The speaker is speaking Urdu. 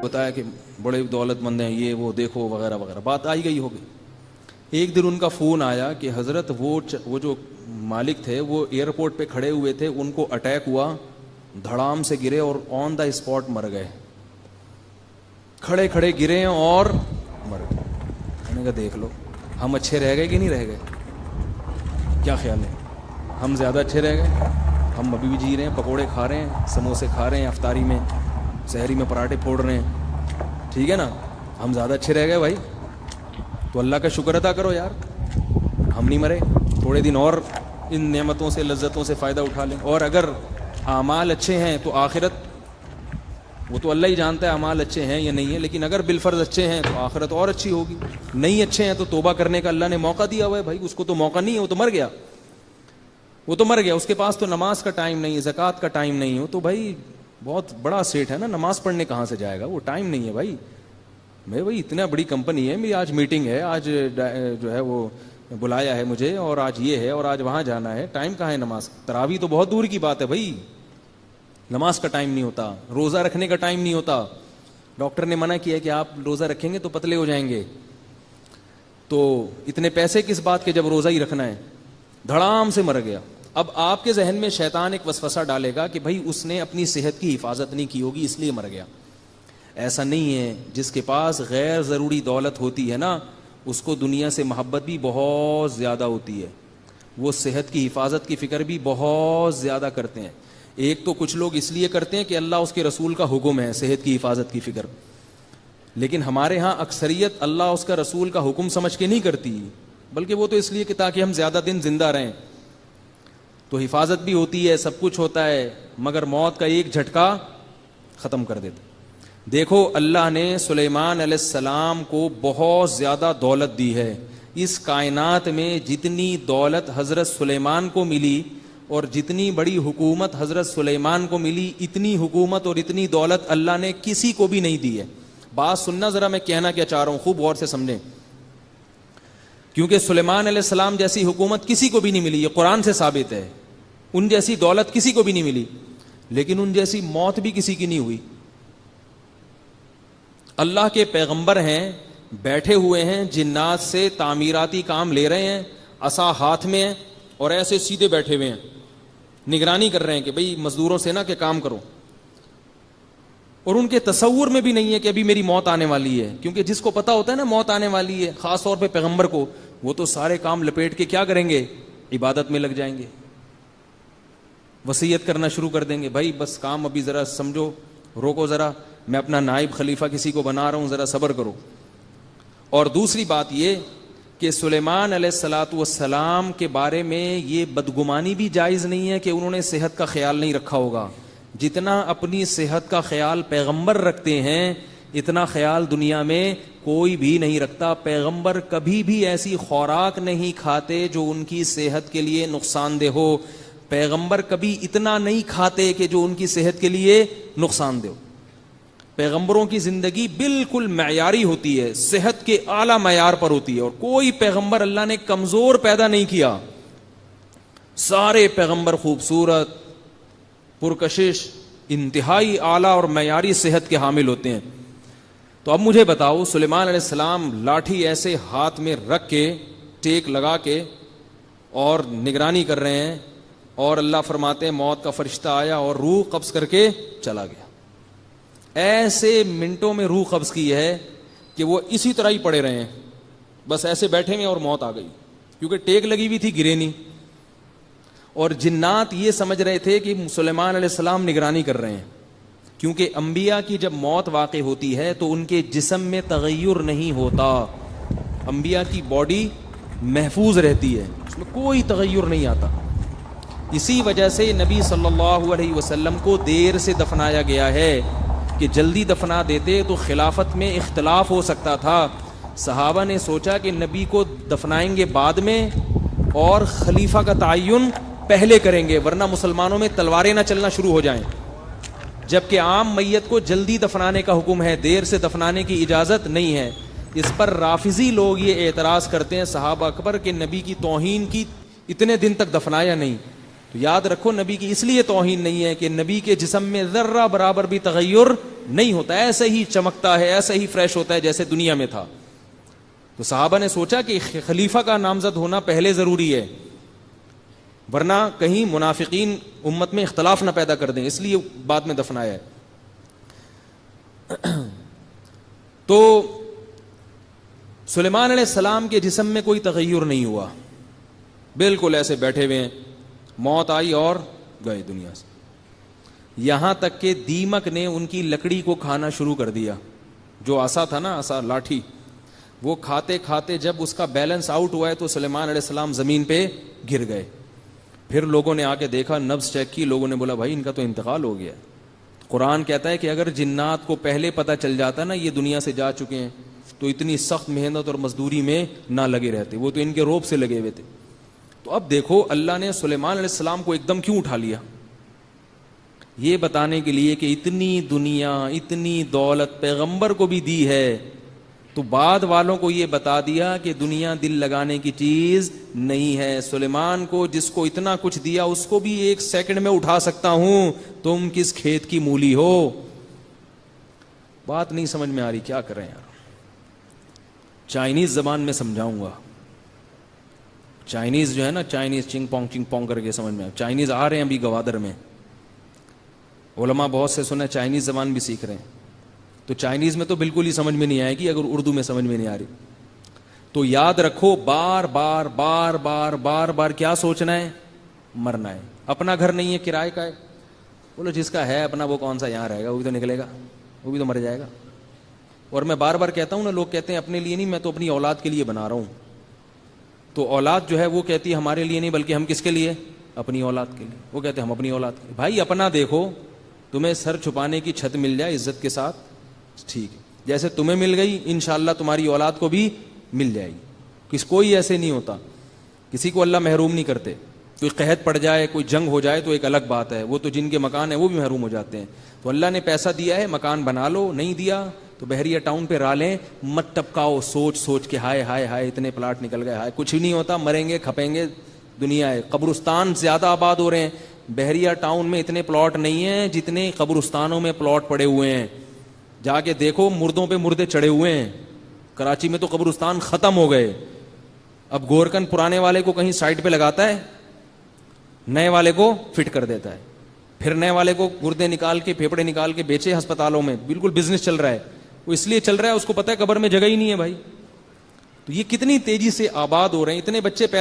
بتایا کہ بڑے دولت مند ہیں یہ وہ دیکھو وغیرہ وغیرہ، بات آئی گئی ہوگی۔ ایک دن ان کا فون آیا کہ حضرت وہ جو مالک تھے وہ ایئرپورٹ پہ کھڑے ہوئے تھے، ان کو اٹیک ہوا، دھڑام سے گرے اور آن دا اسپاٹ مر گئے، کھڑے کھڑے گرے اور مر گئے۔ میں نے کہا دیکھ لو ہم اچھے رہ گئے کہ نہیں رہ گئے؟ کیا خیال ہے؟ ہم زیادہ اچھے رہ گئے؟ ہم ابھی بھی جی رہے ہیں، پکوڑے کھا رہے ہیں، سموسے کھا رہے ہیں، افطاری میں سحری میں پراٹھے پھوڑ رہے ہیں، ٹھیک ہے نا؟ ہم زیادہ اچھے رہ گئے بھائی، تو اللہ کا شکر ادا کرو یار، ہم نہیں مرے، تھوڑے دن اور ان نعمتوں سے لذتوں سے فائدہ اٹھا لیں۔ اور اگر اعمال اچھے ہیں تو آخرت وہ تو اللہ ہی جانتا ہے اعمال اچھے ہیں یا نہیں ہیں، لیکن اگر بالفرض اچھے ہیں تو آخرت اور اچھی ہوگی۔ نہیں اچھے ہیں تو توبہ کرنے کا اللہ نے موقع دیا ہوا ہے بھائی، اس کو تو موقع نہیں ہے، وہ تو مر گیا، وہ تو مر گیا، اس کے پاس تو نماز کا ٹائم نہیں ہے، زکوٰۃ کا ٹائم نہیں ہو، تو بھائی بہت بڑا سیٹ ہے نا، نماز پڑھنے کہاں سے جائے گا، وہ ٹائم نہیں ہے بھائی۔ میں بھائی اتنا بڑی کمپنی ہے میری، آج میٹنگ ہے، آج جو ہے وہ بلایا ہے مجھے، اور آج یہ ہے اور آج وہاں جانا ہے، ٹائم کہاں ہے نماز؟ تراویح تو بہت دور کی بات ہے بھائی، نماز کا ٹائم نہیں ہوتا، روزہ رکھنے کا ٹائم نہیں ہوتا۔ ڈاکٹر نے منع کیا کہ آپ روزہ رکھیں گے تو پتلے ہو جائیں گے، تو اتنے پیسے کس بات کے جب روزہ ہی رکھنا ہے؟ دھڑام سے مر گیا۔ اب آپ کے ذہن میں شیطان ایک وسوسہ ڈالے گا کہ بھائی اس نے اپنی صحت کی حفاظت نہیں کی ہوگی اس لیے مر گیا۔ ایسا نہیں ہے، جس کے پاس غیر ضروری دولت ہوتی ہے نا اس کو دنیا سے محبت بھی بہت زیادہ ہوتی ہے، وہ صحت کی حفاظت کی فکر بھی بہت زیادہ کرتے ہیں۔ ایک تو کچھ لوگ اس لیے کرتے ہیں کہ اللہ اس کے رسول کا حکم ہے صحت کی حفاظت کی فکر، لیکن ہمارے ہاں اکثریت اللہ اس کا رسول کا حکم سمجھ کے نہیں کرتی، بلکہ وہ تو اس لیے کہ تاکہ ہم زیادہ دن زندہ رہیں۔ تو حفاظت بھی ہوتی ہے، سب کچھ ہوتا ہے، مگر موت کا ایک جھٹکا ختم کر دیتا۔ دیکھو اللہ نے سلیمان علیہ السلام کو بہت زیادہ دولت دی ہے، اس کائنات میں جتنی دولت حضرت سلیمان کو ملی اور جتنی بڑی حکومت حضرت سلیمان کو ملی، اتنی حکومت اور اتنی دولت اللہ نے کسی کو بھی نہیں دی ہے۔ بات سننا ذرا، میں کہنا کیا چاہ رہا ہوں خوب غور سے سمجھیں، کیونکہ سلیمان علیہ السلام جیسی حکومت کسی کو بھی نہیں ملی، یہ قرآن سے ثابت ہے، ان جیسی دولت کسی کو بھی نہیں ملی، لیکن ان جیسی موت بھی کسی کی نہیں ہوئی۔ اللہ کے پیغمبر ہیں، بیٹھے ہوئے ہیں، جنات سے تعمیراتی کام لے رہے ہیں، عصا ہاتھ میں ہے اور ایسے سیدھے بیٹھے ہوئے ہیں، نگرانی کر رہے ہیں کہ بھئی مزدوروں سے نا کہ کام کرو، اور ان کے تصور میں بھی نہیں ہے کہ ابھی میری موت آنے والی ہے، کیونکہ جس کو پتا ہوتا ہے نا موت آنے والی ہے، خاص طور پہ پیغمبر کو، وہ تو سارے کام لپیٹ کے کیا کریں گے؟ عبادت میں لگ جائیں گے، وصیت کرنا شروع کر دیں گے، بھائی بس کام ابھی ذرا سمجھو، روکو ذرا، میں اپنا نائب خلیفہ کسی کو بنا رہا ہوں، ذرا صبر کرو۔ اور دوسری بات یہ کہ سلیمان علیہ الصلاۃ والسلام کے بارے میں یہ بدگمانی بھی جائز نہیں ہے کہ انہوں نے صحت کا خیال نہیں رکھا ہوگا، جتنا اپنی صحت کا خیال پیغمبر رکھتے ہیں اتنا خیال دنیا میں کوئی بھی نہیں رکھتا۔ پیغمبر کبھی بھی ایسی خوراک نہیں کھاتے جو ان کی صحت کے لیے نقصان دہ ہو، پیغمبر کبھی اتنا نہیں کھاتے کہ جو ان کی صحت کے لیے نقصان دہ ہو۔ پیغمبروں کی زندگی بالکل معیاری ہوتی ہے، صحت کے اعلیٰ معیار پر ہوتی ہے، اور کوئی پیغمبر اللہ نے کمزور پیدا نہیں کیا، سارے پیغمبر خوبصورت، پرکشش، انتہائی اعلیٰ اور معیاری صحت کے حامل ہوتے ہیں۔ تو اب مجھے بتاؤ، سلیمان علیہ السلام لاٹھی ایسے ہاتھ میں رکھ کے ٹیک لگا کے اور نگرانی کر رہے ہیں، اور اللہ فرماتے ہیں موت کا فرشتہ آیا اور روح قبض کر کے چلا گیا۔ ایسے منٹوں میں روح قبض کی ہے کہ وہ اسی طرح ہی پڑے رہے ہیں، بس ایسے بیٹھے ہوئے اور موت آ گئی، کیونکہ ٹیک لگی ہوئی تھی، گرے نہیں۔ اور جنات یہ سمجھ رہے تھے کہ سلیمان علیہ السلام نگرانی کر رہے ہیں، کیونکہ انبیاء کی جب موت واقع ہوتی ہے تو ان کے جسم میں تغیر نہیں ہوتا، انبیاء کی باڈی محفوظ رہتی ہے، اس میں کوئی تغیر نہیں آتا۔ اسی وجہ سے نبی صلی اللہ علیہ وسلم کو دیر سے دفنایا گیا ہے، کہ جلدی دفنا دیتے تو خلافت میں اختلاف ہو سکتا تھا۔ صحابہ نے سوچا کہ نبی کو دفنائیں گے بعد میں اور خلیفہ کا تعین پہلے کریں گے، ورنہ مسلمانوں میں تلواریں نہ چلنا شروع ہو جائیں، جبکہ عام میت کو جلدی دفنانے کا حکم ہے، دیر سے دفنانے کی اجازت نہیں ہے۔ اس پر رافضی لوگ یہ اعتراض کرتے ہیں صحابہ اکبر کہ نبی کی توہین کی، اتنے دن تک دفنایا نہیں، تو تو یاد رکھو نبی کی اس لیے توہین نہیں ہے کہ نبی کے جسم میں ذرہ برابر بھی تغیر نہیں ہوتا، ایسے ہی چمکتا ہے، ایسے ہی فریش ہوتا ہے جیسے دنیا میں تھا. تو صحابہ نے سوچا کہ خلیفہ کا نامزد ہونا پہلے ضروری ہے، ورنہ کہیں منافقین امت میں اختلاف نہ پیدا کر دیں، اس لیے بعد میں دفنایا ہے. تو سلیمان علیہ السلام کے جسم میں کوئی تغیر نہیں ہوا، بالکل ایسے بیٹھے ہوئے ہیں. موت آئی اور گئے دنیا سے. یہاں تک کہ دیمک نے ان کی لکڑی کو کھانا شروع کر دیا. جو عصا تھا نا، عصا لاٹھی، وہ کھاتے کھاتے جب اس کا بیلنس آؤٹ ہوا ہے تو سلیمان علیہ السلام زمین پہ گر گئے. پھر لوگوں نے آ کے دیکھا، نبض چیک کی، لوگوں نے بولا بھائی ان کا تو انتقال ہو گیا. قرآن کہتا ہے کہ اگر جنات کو پہلے پتہ چل جاتا نا یہ دنیا سے جا چکے ہیں تو اتنی سخت محنت اور مزدوری میں نہ لگے رہتے، وہ تو ان کے روب سے لگے ہوئے تھے. تو اب دیکھو اللہ نے سلیمان علیہ السلام کو ایک دم کیوں اٹھا لیا؟ یہ بتانے کے لیے کہ اتنی دنیا، اتنی دولت پیغمبر کو بھی دی ہے، تو بعد والوں کو یہ بتا دیا کہ دنیا دل لگانے کی چیز نہیں ہے. سلیمان کو جس کو اتنا کچھ دیا اس کو بھی 1 سیکنڈ میں اٹھا سکتا ہوں، تم کس کھیت کی مولی ہو؟ بات نہیں سمجھ میں آ رہی، کیا کریں یار. چائنیز زبان میں سمجھاؤں گا. چائنیز جو ہے نا، چائنیز چنگ پونگ کر کے سمجھ میں. چائنیز آ رہے ہیں ابھی گوادر میں، علماء بہت سے سنے چائنیز زبان بھی سیکھ رہے ہیں. تو چائنیز میں تو بالکل ہی سمجھ میں نہیں آئے گی اگر اردو میں سمجھ میں نہیں آ رہی. تو یاد رکھو بار بار بار بار بار بار کیا سوچنا ہے؟ مرنا ہے. اپنا گھر نہیں ہے، کرائے کا ہے. بولو جس کا ہے اپنا وہ کون سا یہاں رہے گا، وہ بھی تو نکلے گا، وہ بھی تو مر جائے گا. اور میں بار بار کہتا ہوں نا، لوگ کہتے ہیں اپنے لیے نہیں، میں تو اپنی اولاد کے لیے بنا رہا ہوں. تو اولاد جو ہے وہ کہتی ہے ہمارے لیے نہیں، بلکہ ہم کس کے لیے؟ اپنی اولاد کے لیے. وہ کہتے ہیں ہم اپنی اولاد کے لیے. بھائی اپنا دیکھو، تمہیں سر چھپانے کی چھت مل جائے عزت کے ساتھ، ٹھیک ہے. جیسے تمہیں مل گئی انشاءاللہ تمہاری اولاد کو بھی مل جائے گی. کوئی ایسے نہیں ہوتا، کسی کو اللہ محروم نہیں کرتے. کوئی قحط پڑ جائے، کوئی جنگ ہو جائے تو ایک الگ بات ہے، وہ تو جن کے مکان ہیں وہ بھی محروم ہو جاتے ہیں. تو اللہ نے پیسہ دیا ہے، مکان بنا لو. نہیں دیا تو بحریہ ٹاؤن پہ رالیں مت ٹپکاؤ سوچ سوچ کے، ہائے ہائے ہائے اتنے پلاٹ نکل گئے، ہائے کچھ نہیں ہوتا، مریں گے کھپیں گے. دنیا ہے، قبرستان زیادہ آباد ہو رہے ہیں. بحریہ ٹاؤن میں اتنے پلاٹ نہیں ہیں جتنے قبرستانوں میں پلاٹ پڑے ہوئے ہیں. جا کے دیکھو مردوں پہ مردے چڑھے ہوئے ہیں. کراچی میں تو قبرستان ختم ہو گئے. اب گورکن پرانے والے کو کہیں سائڈ پہ لگاتا ہے، نئے والے کو فٹ کر دیتا ہے. پھر نئے والے کو گردے نکال کے پھیپڑے نکال کے بیچے ہسپتالوں میں. بالکل بزنس چل رہا ہے. وہ اس لیے چل رہا ہے اس کو پتہ ہے قبر میں جگہ ہی نہیں ہے بھائی. تو یہ کتنی تیزی سے آباد ہو رہے ہیں، اتنے بچے پیدا